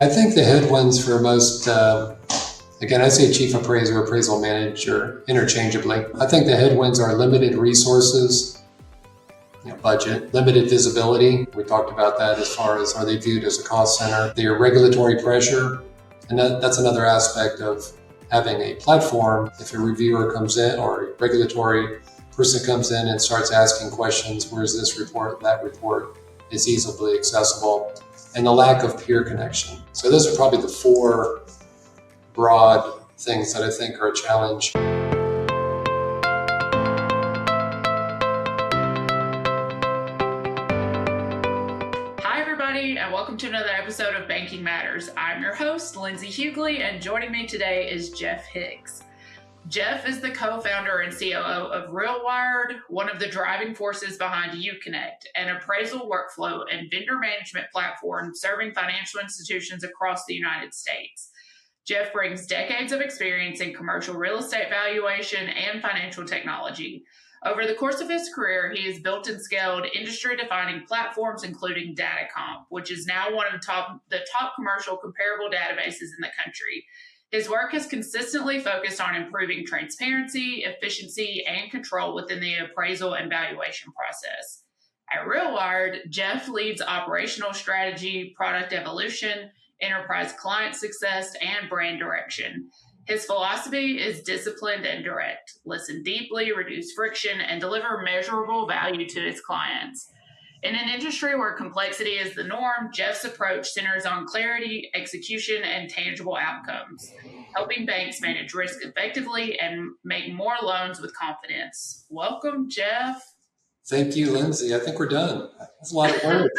I think the headwinds for most, again, I say chief appraiser, appraisal manager interchangeably. I think the headwinds are limited resources, budget, limited visibility. We talked about that as far as are they viewed as a cost center. Their regulatory pressure, and that's another aspect of having a platform. If a reviewer comes in or a regulatory person comes in and starts asking questions, where's this report, that report, is easily accessible, and the lack of peer connection. So those are probably the four broad things that I think are a challenge. Hi everybody, and welcome to another episode of Banking Matters. I'm your host, Linsey Hugueley, and joining me today is Jeff Hicks. Jeff is the co-founder and COO of RealWired, one of the driving forces behind Uconnect, an appraisal workflow and vendor management platform serving financial institutions across the United States. Jeff brings decades of experience in commercial real estate valuation and financial technology. Over the course of his career, he has built and scaled industry-defining platforms, including DataComp, which is now one of the top commercial comparable databases in the country. His work has consistently focused on improving transparency, efficiency, and control within the appraisal and valuation process. At RealWired, Jeff leads operational strategy, product evolution, enterprise client success, and brand direction. His philosophy is disciplined and direct. Listen deeply, reduce friction, and deliver measurable value to his clients. In an industry where complexity is the norm, Jeff's approach centers on clarity, execution, and tangible outcomes, helping banks manage risk effectively and make more loans with confidence. Welcome, Jeff. Thank you, Linsey. I think we're done. That's a lot of words.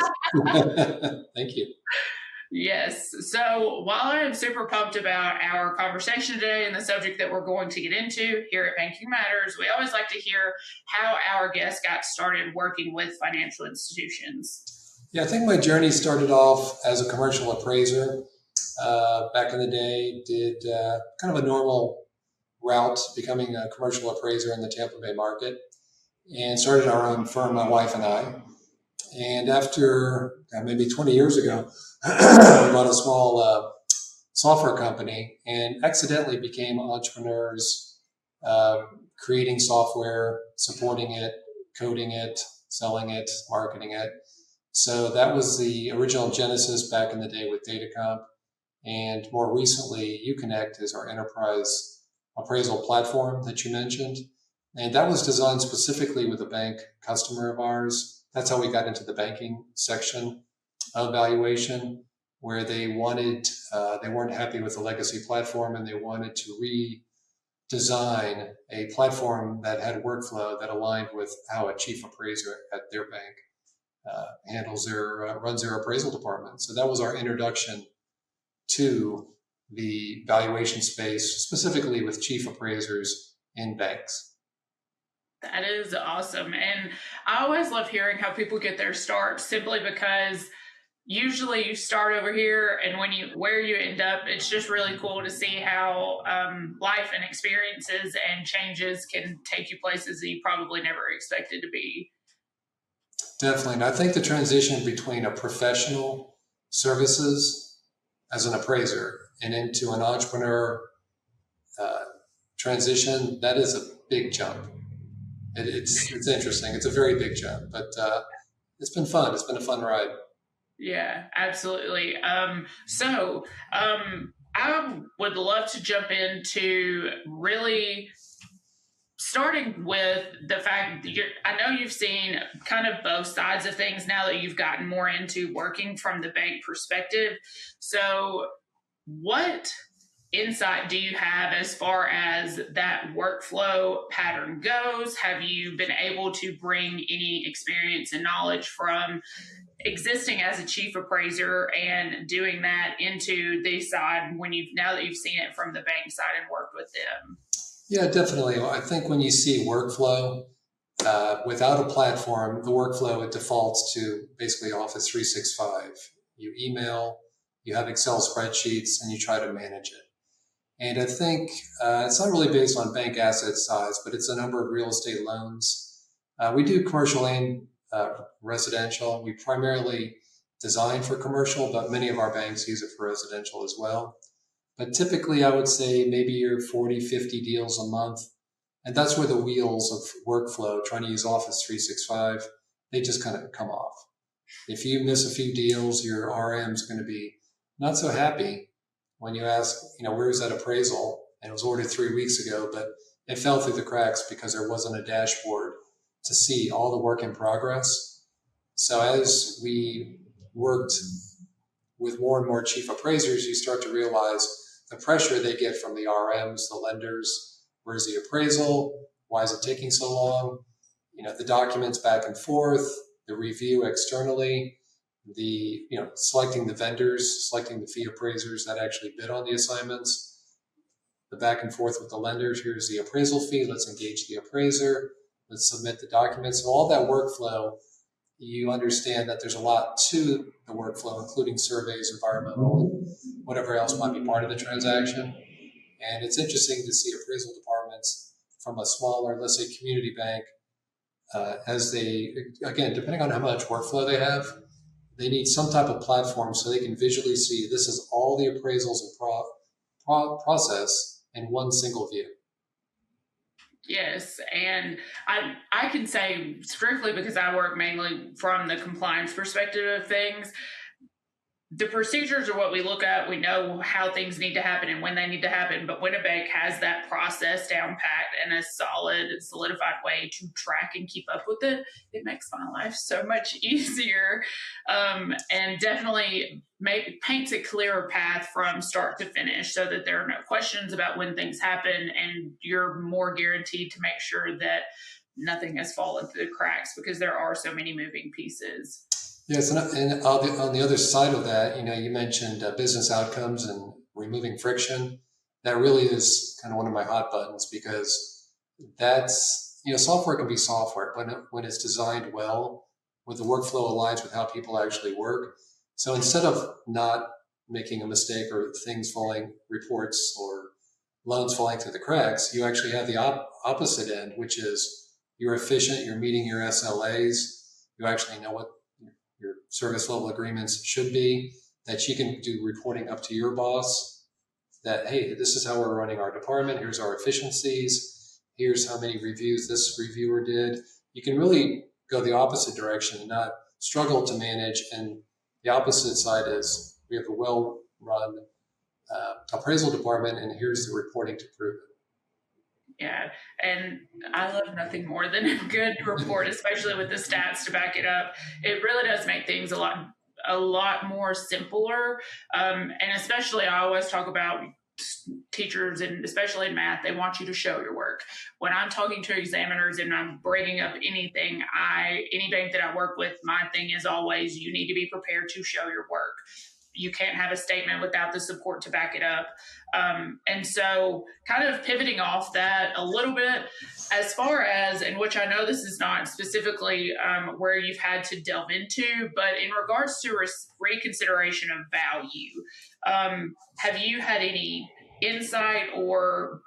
Thank you. Yes. So while I am super pumped about our conversation today and the subject that we're going to get into here at Banking Matters, we always like to hear how our guests got started working with financial institutions. Yeah, I think my journey started off as a commercial appraiser. Back in the day, did kind of a normal route, becoming a commercial appraiser in the Tampa Bay market, and started our own firm, my wife and I. And after maybe 20 years ago, we bought a small software company and accidentally became entrepreneurs, creating software, supporting it, coding it, selling it, marketing it. So that was the original genesis back in the day with DataComp. And more recently, Uconnect is our enterprise appraisal platform that you mentioned. And that was designed specifically with a bank customer of ours. That's how we got into the banking section of valuation, where they wanted, they weren't happy with the legacy platform and they wanted to redesign a platform that had workflow that aligned with how a chief appraiser at their bank runs their appraisal department. So that was our introduction to the valuation space, specifically with chief appraisers in banks. That is awesome. And I always love hearing how people get their start, simply because usually you start over here and where you end up, it's just really cool to see how life and experiences and changes can take you places that you probably never expected to be. Definitely. And I think the transition between a professional services as an appraiser and into an entrepreneur transition, that is a big jump. It's interesting. It's a very big jump, but it's been fun. It's been a fun ride. Yeah, absolutely. So I would love to jump into really starting with the fact that I know you've seen kind of both sides of things now that you've gotten more into working from the bank perspective. So what insight do you have as far as that workflow pattern goes? Have you been able to bring any experience and knowledge from existing as a chief appraiser and doing that into the side now that you've seen it from the bank side and worked with them? Yeah, definitely. I think when you see workflow, without a platform, the workflow, it defaults to basically Office 365. You email, you have Excel spreadsheets, and you try to manage it. And I think it's not really based on bank asset size, but it's a number of real estate loans. We do commercial and residential. We primarily designed for commercial, but many of our banks use it for residential as well. But typically, I would say maybe you're 40, 50 deals a month. And that's where the wheels of workflow, trying to use Office 365, they just kind of come off. If you miss a few deals, your RM is going to be not so happy when you ask, where's that appraisal? And it was ordered 3 weeks ago, but it fell through the cracks because there wasn't a dashboard to see all the work in progress. So as we worked with more and more chief appraisers, you start to realize the pressure they get from the RMs, the lenders. Where's the appraisal? Why is it taking so long? The documents back and forth, the review externally, the selecting the vendors, selecting the fee appraisers that actually bid on the assignments, the back and forth with the lenders. Here's the appraisal fee. Let's engage the appraiser. Let's submit the documents. So all that workflow, you understand that there's a lot to the workflow, including surveys, environmental, and whatever else might be part of the transaction. And it's interesting to see appraisal departments from a smaller, let's say, community bank, as they, again, depending on how much workflow they have, they need some type of platform so they can visually see this is all the appraisals and process in one single view. Yes, and I can say strictly because I work mainly from the compliance perspective of things, the procedures are what we look at. We know how things need to happen and when they need to happen. But when a bank has that process down packed in a solid, solidified way to track and keep up with it, it makes my life so much easier, and definitely paints a clearer path from start to finish so that there are no questions about when things happen, and you're more guaranteed to make sure that nothing has fallen through the cracks because there are so many moving pieces. Yes, and on the other side of that, you mentioned business outcomes and removing friction. That really is kind of one of my hot buttons because that's, software can be software when it's designed well, when the workflow aligns with how people actually work. So instead of not making a mistake or reports or loans falling through the cracks, you actually have the opposite end, which is you're efficient, you're meeting your SLAs, you actually know what your service level agreements should be, that you can do reporting up to your boss that, hey, this is how we're running our department. Here's our efficiencies. Here's how many reviews this reviewer did. You can really go the opposite direction and not struggle to manage. And the opposite side is we have a well-run appraisal department, and here's the reporting to prove it. Yeah, and I love nothing more than a good report, especially with the stats to back it up. It really does make things a lot more simpler. And especially, I always talk about teachers, and especially in math, they want you to show your work. When I'm talking to examiners and I'm bringing up anything, any bank that I work with, my thing is always you need to be prepared to show your work. You can't have a statement without the support to back it up. And so kind of pivoting off that a little bit, as far as, and which I know this is not specifically where you've had to delve into, but in regards to reconsideration of value, have you had any insight or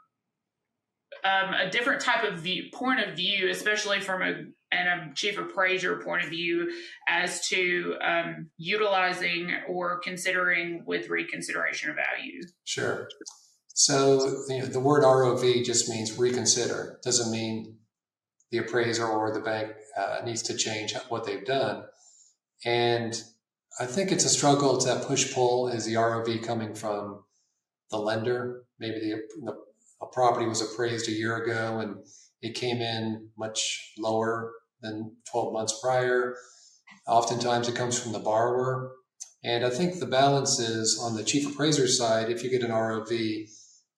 a different type of point of view, especially from a chief appraiser point of view, as to utilizing or considering with reconsideration of value? Sure. So the word ROV just means reconsider. It doesn't mean the appraiser or the bank needs to change what they've done. And I think it's a struggle to push-pull. Is the ROV coming from the lender? Maybe a property was appraised a year ago and it came in much lower than 12 months prior. Oftentimes it comes from the borrower. And I think the balance is on the chief appraiser side, if you get an ROV,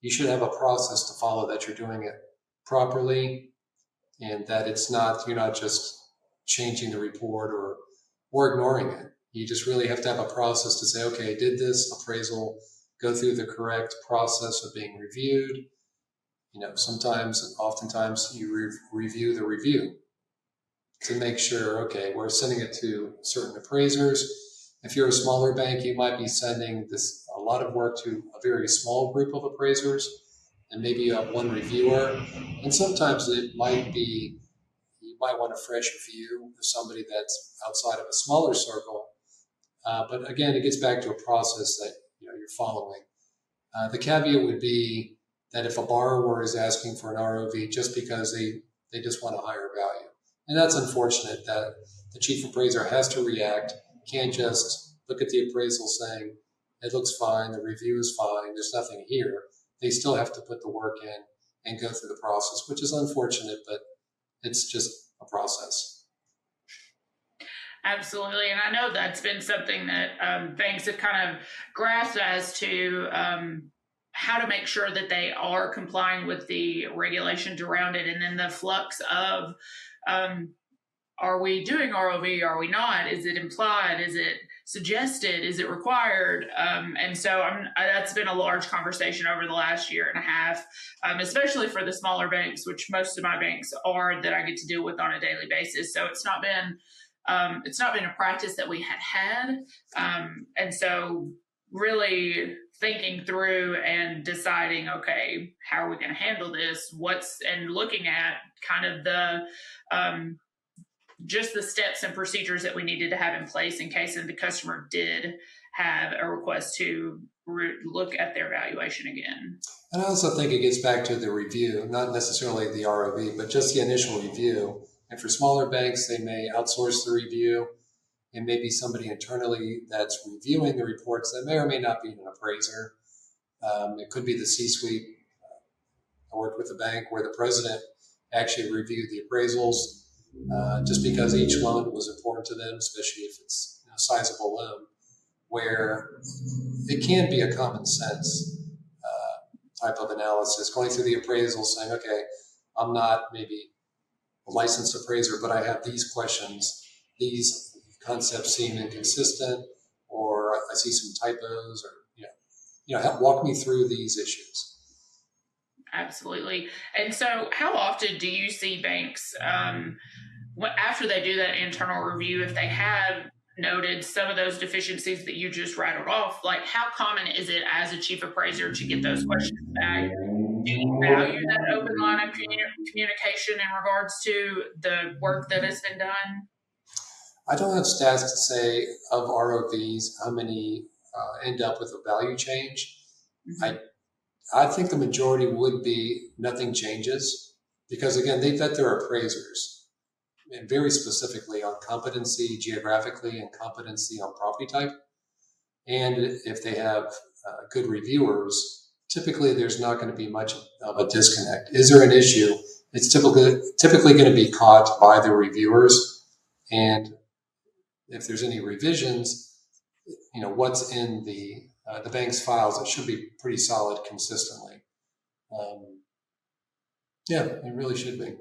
you should have a process to follow that you're doing it properly and that you're not just changing the report or ignoring it. You just really have to have a process to say, okay, did this appraisal go through the correct process of being reviewed? Oftentimes you review the review to make sure, okay, we're sending it to certain appraisers. If you're a smaller bank, you might be sending a lot of work to a very small group of appraisers, and maybe you have one reviewer. And sometimes it might be, you might want a fresh view of somebody that's outside of a smaller circle But again, it gets back to a process that you're following. The caveat would be that if a borrower is asking for an ROV just because they just want a higher value, and that's unfortunate that the chief appraiser has to react, can't just look at the appraisal saying, it looks fine, the review is fine, there's nothing here. They still have to put the work in and go through the process, which is unfortunate, but it's just a process. Absolutely. And I know that's been something that banks have kind of grasped as to how to make sure that they are complying with the regulations around it. And then the flux of, are we doing ROV? Are we not? Is it implied? Is it suggested? Is it required? And so that's been a large conversation over the last year and a half, especially for the smaller banks, which most of my banks are that I get to deal with on a daily basis. So it's not been a practice that we had. And so really thinking through and deciding, okay, how are we going to handle this? And looking at kind of the, just the steps and procedures that we needed to have in place in case the customer did have a request to look at their valuation again. And I also think it gets back to the review, not necessarily the ROV, but just the initial review. And for smaller banks, they may outsource the review. It may be somebody internally that's reviewing the reports that may or may not be an appraiser. It could be the C-suite. I worked with a bank where the president actually reviewed the appraisals just because each loan was important to them, especially if it's a sizable loan, where it can be a common sense type of analysis, going through the appraisal saying, okay, I'm not maybe a licensed appraiser, but I have these questions. These concepts seem inconsistent, or I see some typos, or walk me through these issues. Absolutely. And so how often do you see banks, after they do that internal review, if they have noted some of those deficiencies that you just rattled off, like how common is it as a chief appraiser to get those questions back? Do you value that open line of communication in regards to the work that has been done? I don't have stats to say of ROVs how many end up with a value change. Mm-hmm. I think the majority would be nothing changes because, again, they vet their appraisers and very specifically on competency geographically and competency on property type. And if they have good reviewers, typically there's not going to be much of a disconnect. Is there an issue? It's typically going to be caught by the reviewers. And if there's any revisions, what's in the bank's files, it should be pretty solid consistently. It really should be.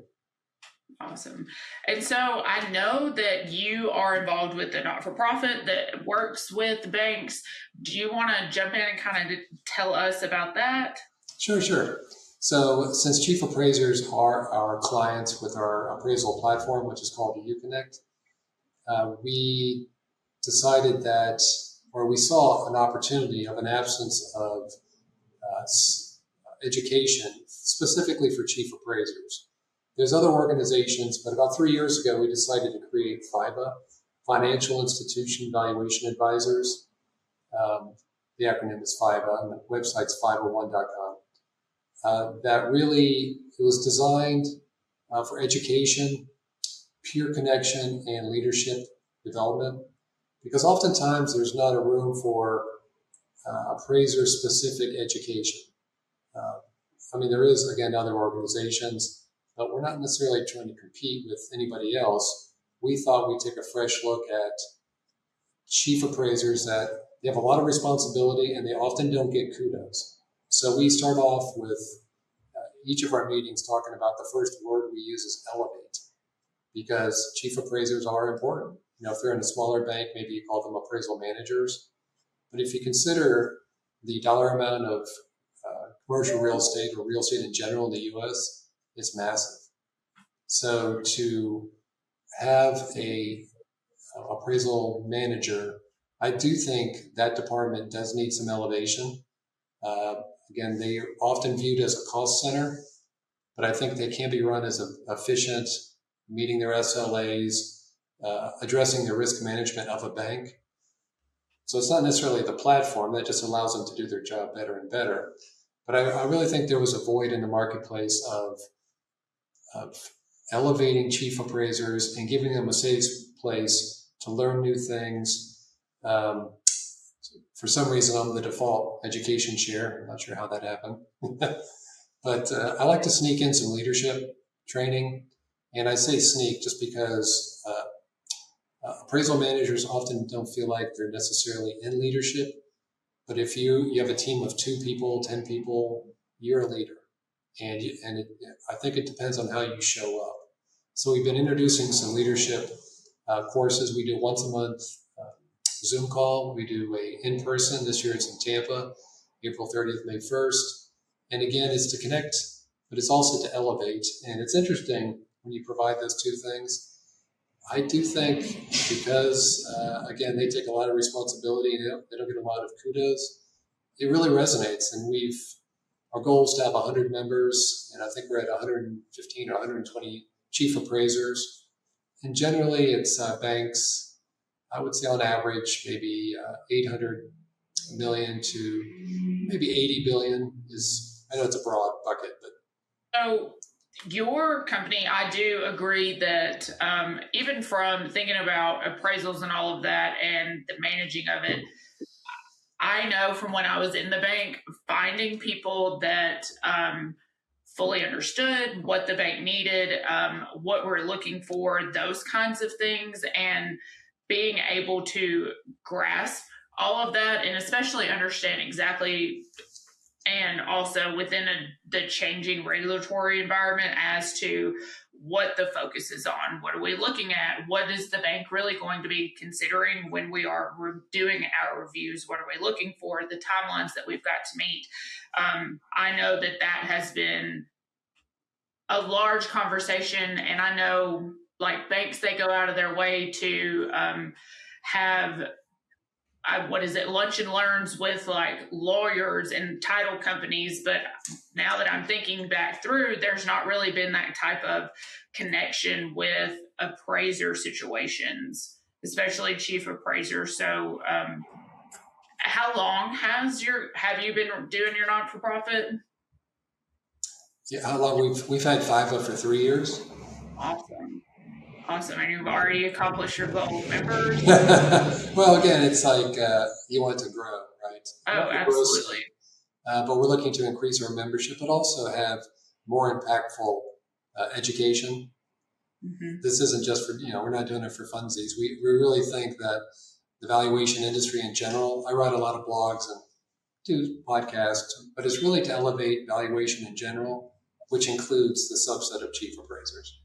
Awesome. And so I know that you are involved with the not-for-profit that works with banks. Do you want to jump in and kind of tell us about that? Sure. So since chief appraisers are our clients with our appraisal platform, which is called UConnect, we decided that, or we saw an opportunity of an absence of education specifically for chief appraisers. There's other organizations, but about 3 years ago, we decided to create FIBA, Financial Institution Valuation Advisors. The acronym is FIBA, and the website's fiba1.com. That really, it was designed for education, peer connection, and leadership development, because oftentimes there's not a room for appraiser-specific education. There is, again, other organizations, but we're not necessarily trying to compete with anybody else. We thought we'd take a fresh look at chief appraisers that they have a lot of responsibility and they often don't get kudos. So we start off with each of our meetings talking about the first word we use is elevate, because chief appraisers are important. If they're in a smaller bank, maybe you call them appraisal managers. But if you consider the dollar amount of commercial real estate or real estate in general in the U.S., it's massive. So to have a appraisal manager, I do think that department does need some elevation. Again, they are often viewed as a cost center, but I think they can be run as efficient, meeting their SLAs, addressing the risk management of a bank. So it's not necessarily the platform that just allows them to do their job better and better. But I really think there was a void in the marketplace of elevating chief appraisers and giving them a safe place to learn new things. For some reason, I'm the default education chair. I'm not sure how that happened. But I like to sneak in some leadership training. And I say sneak just because appraisal managers often don't feel like they're necessarily in leadership. But if you have a team of 2 people, 10 people, you're a leader. And I think it depends on how you show up. So we've been introducing some leadership courses. We do once a month Zoom call. We do a in-person. This year it's in Tampa, April 30th, May 1st. And again, it's to connect, but it's also to elevate. And it's interesting when you provide those 2 things. I do think because, again, they take a lot of responsibility. They don't get a lot of kudos. It really resonates. And our goal is to have 100 members, and I think we're at 115 or 120 chief appraisers. And generally, it's banks. I would say on average, maybe 800 million to maybe 80 billion is, I know it's a broad bucket, but. So your company, I do agree that even from thinking about appraisals and all of that and the managing of it, I know from when I was in the bank, finding people that fully understood what the bank needed, what we're looking for, those kinds of things, and being able to grasp all of that and especially understand exactly and also within the changing regulatory environment as to what the focus is on. What are we looking at? What is the bank really going to be considering when we are doing our reviews? What are we looking for? The timelines that we've got to meet. I know that has been a large conversation, and I know like banks, they go out of their way to have lunch and learns with like lawyers and title companies. But now that I'm thinking back through, there's not really been that type of connection with appraiser situations, especially chief appraiser. So how long have you been doing your not-for-profit? Yeah, how long? We've had FIVA for 3 years. Awesome. And you've already accomplished your goal of members? Well, again, it's like you want it to grow, right? Oh, absolutely. But we're looking to increase our membership, but also have more impactful education. Mm-hmm. This isn't just for, we're not doing it for funsies. We really think that the valuation industry in general, I write a lot of blogs and do podcasts, but it's really to elevate valuation in general, which includes the subset of chief appraisers.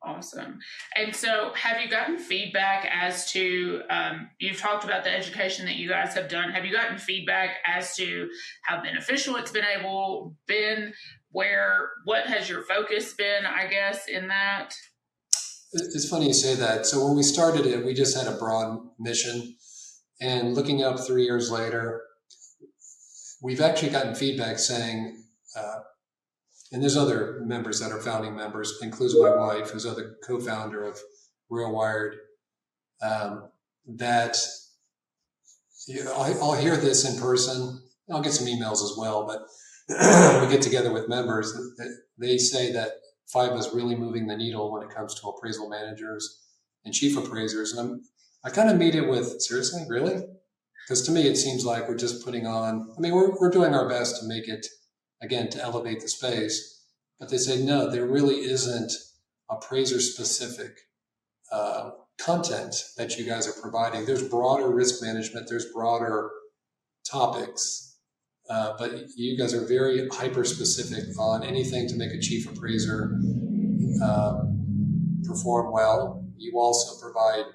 Awesome. And so have you gotten feedback as to, you've talked about the education that you guys have done. Have you gotten feedback as to how beneficial it's been, what has your focus been, I guess, in that? It's funny you say that. So when we started it, we just had a broad mission, and looking up 3 years later, we've actually gotten feedback saying, and there's other members that are founding members, includes my wife, who's the co-founder of RealWired, that I'll hear this in person. I'll get some emails as well, but we get together with members. They say that FIVA is really moving the needle when it comes to appraisal managers and chief appraisers. And I kind of meet it with, seriously, really? Because to me, it seems like we're just putting on, we're doing our best to make it, again, to elevate the space, but they say, no, there really isn't appraiser-specific content that you guys are providing. There's broader risk management, there's broader topics, but you guys are very hyper-specific on anything to make a chief appraiser perform well. You also provide,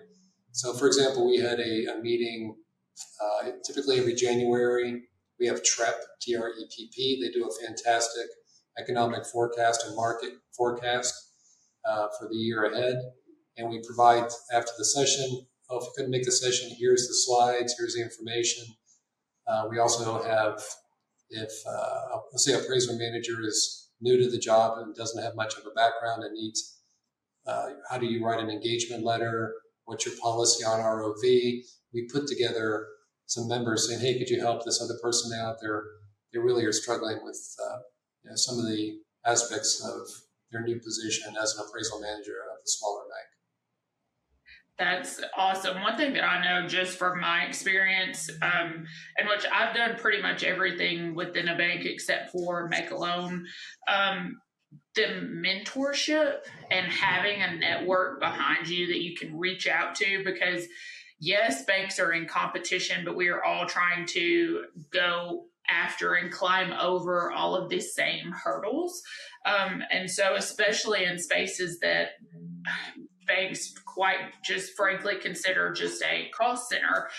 so for example, we had a meeting typically every January. We have TREP, T-R-E-P-P. They do a fantastic economic forecast and market forecast for the year ahead. And we provide after the session, if you couldn't make the session, here's the slides, here's the information. We also have, if let's say a appraiser manager is new to the job and doesn't have much of a background and needs, how do you write an engagement letter? What's your policy on ROV? We put together some members saying, hey, could you help this other person out? They really are struggling with some of the aspects of their new position as an appraisal manager of a smaller bank. That's awesome. One thing that I know just from my experience, in which I've done pretty much everything within a bank except for make a loan, the mentorship and having a network behind you that you can reach out to, because yes, banks are in competition, but we are all trying to go after and climb over all of these same hurdles. And so especially in spaces that banks quite just frankly consider just a cost center,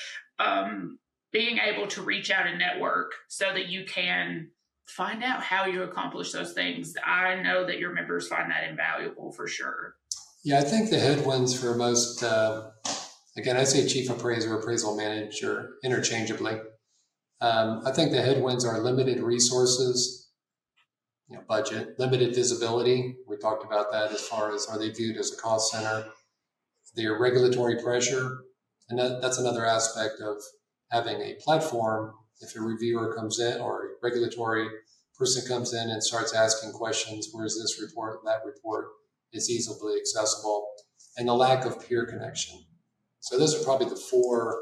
being able to reach out and network so that you can find out how you accomplish those things. I know that your members find that invaluable for sure. Yeah, I think the headwinds for most, again, I say chief appraiser, appraisal manager interchangeably. I think the headwinds are limited resources, budget, limited visibility. We talked about that as far as are they viewed as a cost center, their regulatory pressure. And that's another aspect of having a platform. If a reviewer comes in or a regulatory person comes in and starts asking questions, where's this report, that report, is easily accessible, and the lack of peer connection. So those are probably the four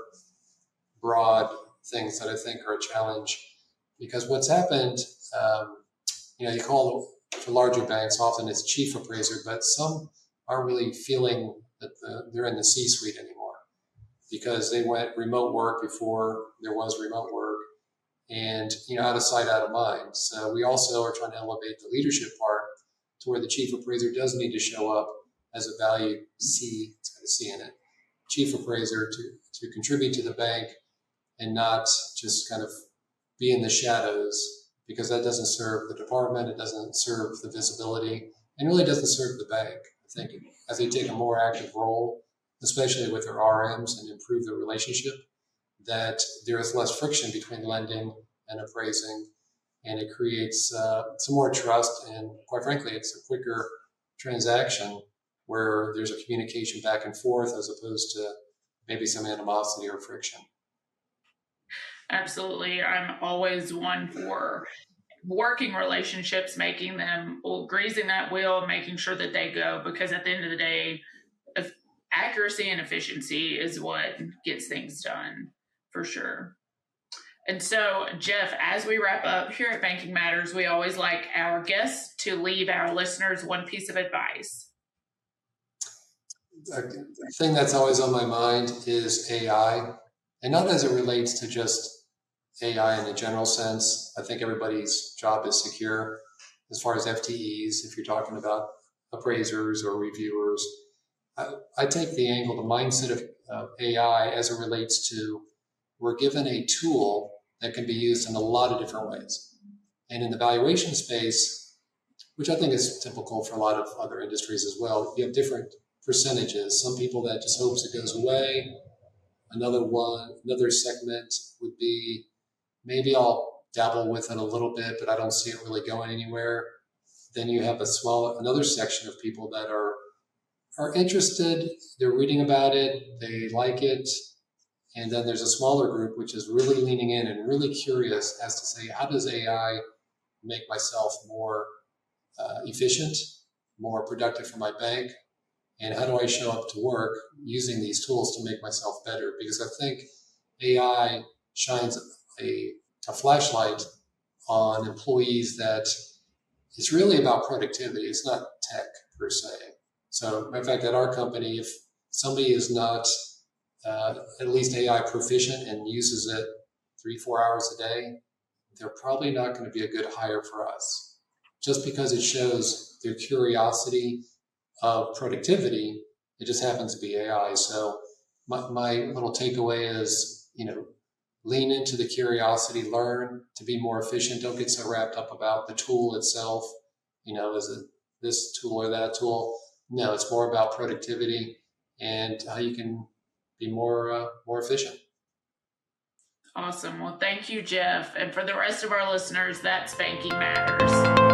broad things that I think are a challenge, because what's happened, you call for larger banks, often it's chief appraiser, but some aren't really feeling that they're in the C-suite anymore because they went remote work before there was remote work, and out of sight, out of mind. So we also are trying to elevate the leadership part to where the chief appraiser does need to show up as a value C, it's got a C in it, chief appraiser to contribute to the bank and not just kind of be in the shadows, because that doesn't serve the department, it doesn't serve the visibility, and really doesn't serve the bank. I think as they take a more active role, especially with their RMs, and improve the relationship, that there is less friction between lending and appraising, and it creates some more trust, and quite frankly, it's a quicker transaction where there's a communication back and forth as opposed to maybe some animosity or friction. Absolutely. I'm always one for working relationships, making them, greasing that wheel, making sure that they go, because at the end of the day, accuracy and efficiency is what gets things done for sure. And so, Jeff, as we wrap up here at Banking Matters, we always like our guests to leave our listeners one piece of advice. The thing that's always on my mind is AI, and not as it relates to just AI in a general sense. I think everybody's job is secure as far as FTEs, if you're talking about appraisers or reviewers. I take the angle, the mindset of AI as it relates to, we're given a tool that can be used in a lot of different ways. And in the valuation space, which I think is typical for a lot of other industries as well, you have different percentages. Some people that just hopes it goes away. Another segment would be, maybe I'll dabble with it a little bit, but I don't see it really going anywhere. Then you have another section of people that are interested, they're reading about it, they like it. And then there's a smaller group which is really leaning in and really curious as to say, how does AI make myself more efficient, more productive for my bank? And how do I show up to work using these tools to make myself better? Because I think AI shines a flashlight on employees that it's really about productivity. It's not tech per se. So, in fact, at our company, if somebody is not at least AI proficient and uses it 3-4 hours a day, they're probably not going to be a good hire for us. Just because it shows their curiosity of productivity, it just happens to be AI. So my little takeaway is, lean into the curiosity, learn to be more efficient. Don't get so wrapped up about the tool itself. Is it this tool or that tool? No, it's more about productivity and how you can be more efficient. Awesome. Well, thank you, Jeff. And for the rest of our listeners, that's Banking Matters.